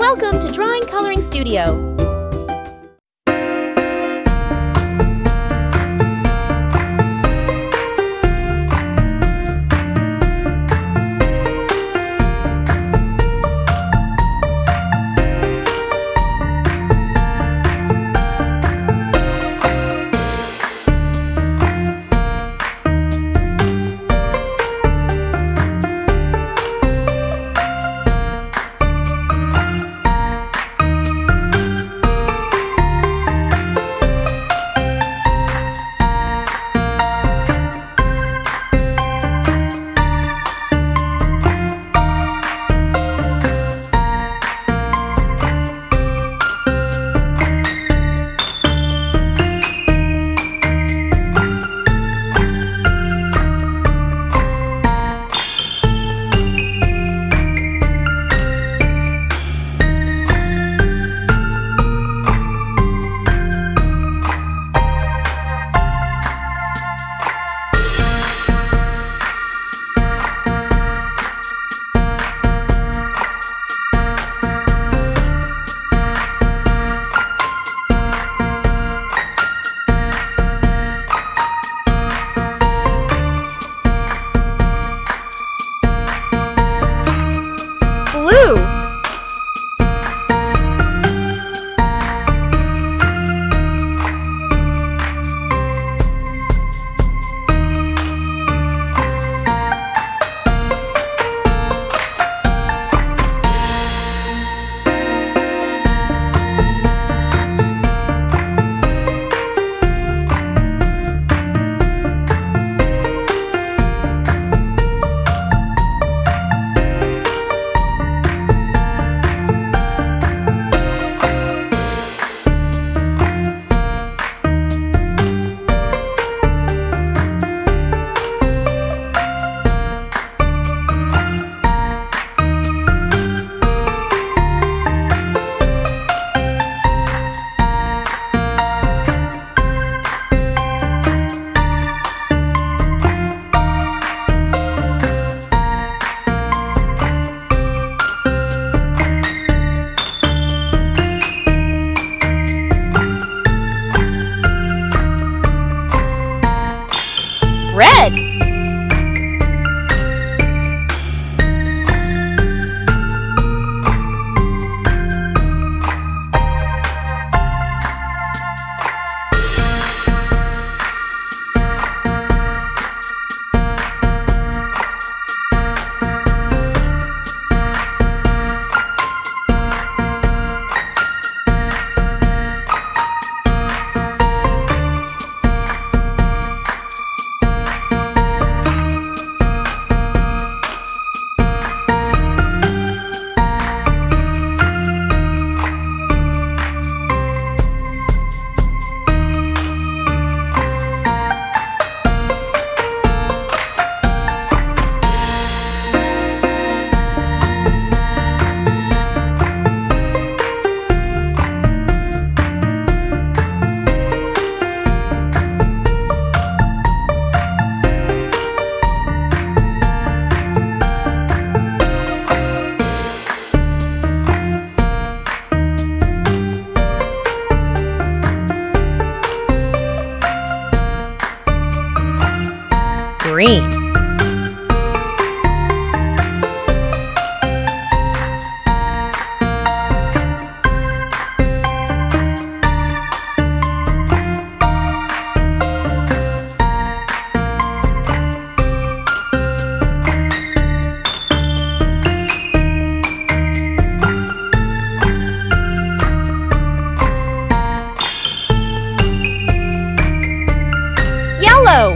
Welcome to Drawing Coloring Studio. Red. Green. Yellow.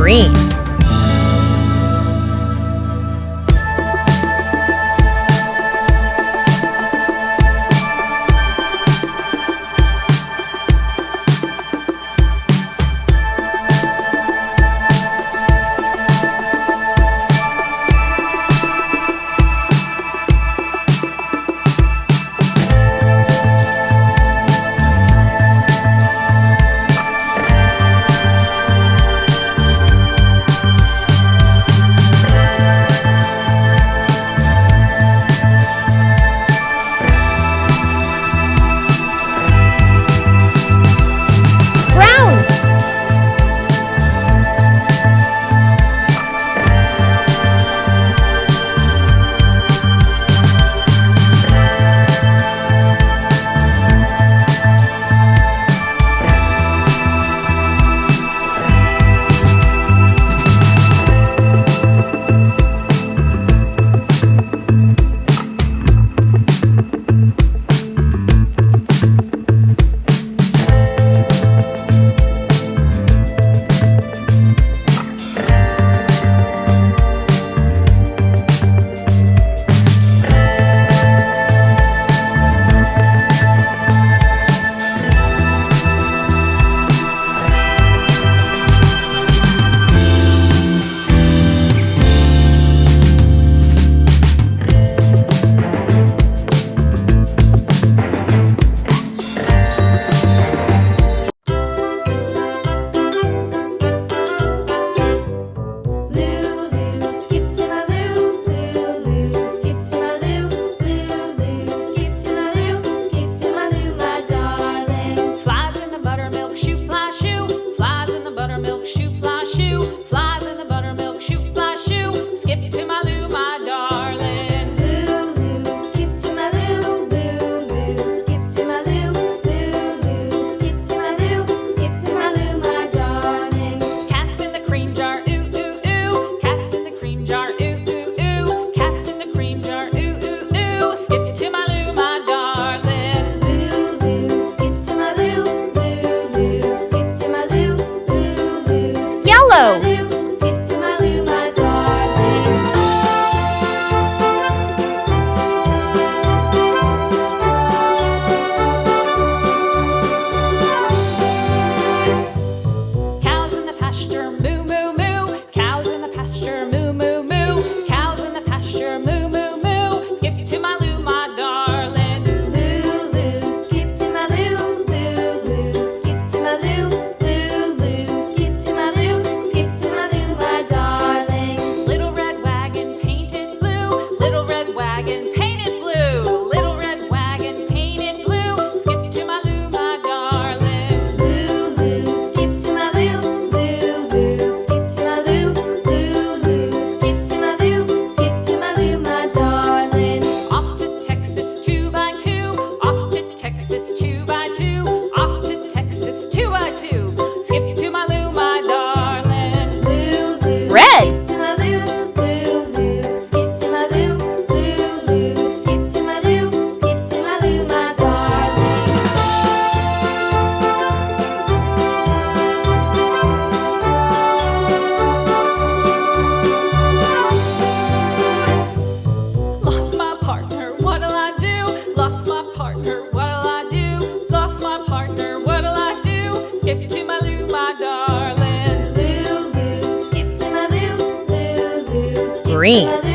Green. Yellow. Skip to my Lou, my darling. Cows in the pasture, moo, moo, moo. Cows in the pasture, moo, moo, moo. Cows in the pasture, moo, moo, moo. Skip to my Lou, my darling. Lou, Lou, skip to my Lou, Lou, Lou, skip to my Lou, Lou, Lou, skip to my Lou, skip to my Lou, my darling. Little red wagon painted blue. Little red wagon painted blue. Little red wagon painted blue. Skip to my Lou, my darling. Lou, Lou, skip to my Lou, Lou, Lou, skip to my Lou, Lou, Lou, skip to my Lou, skip to my Lou, my darling. Off to Texas 2x2. Off to Texas 2x2. Off to Texas 2x2. Skip to my Lou, my darling. Lou, Lou, Red. skip to my Lou, Lou, Lou, skip to my Lou, Lou, Lou, skip to my Lou, skip to my Lou, my darling. Lost my partner, what'll I do? Lost my partner, what'll I do? Lost my partner, what'll I do? Skip to my Lou, my darling. Lou, Lou, skip to my Lou, Lou, Lou, skip Green. to my